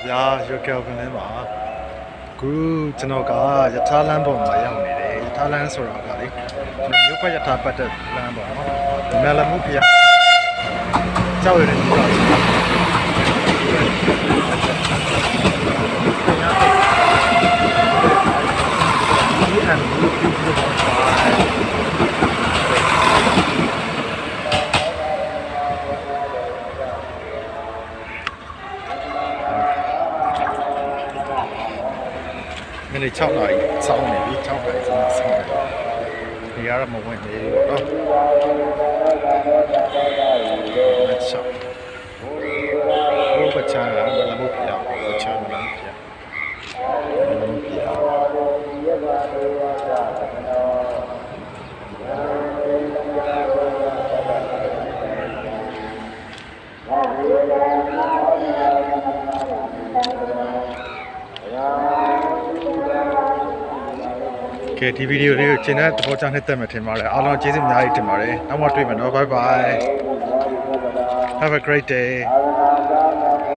ဗျာရိုကယ်ဗင်လင်းပါခုကျွန်တော်ကယထာလမ်းပေါ်မှာရောက်နေတယ်ယထာလမ်းဆိုတာကလေမြို့ပတ်ယထာပတ်တဲ့လမ်းပေါ့နော်မဲလမှုဖျားကြောက်ရတဲ့မြို့ပါမနေ့6နာရီစောင်းနေပြီ6နာရီစောင်းနေဒီကတော့မဝင်သေးဘူးပေါ့နော်ဆက်ဘိုးပချာလာမလမှုပြပချာမလမှုပြကဲဒီဗီဒီယိုလေးကိုကျင်းတဲ့သဘောကျနှစ်သက်မှထင်ပါတယ်အားလုံးကျေးဇူးအများကြီးတင်ပါတယ်နောက်မှတွေ့မယ်နော် bye bye have a great day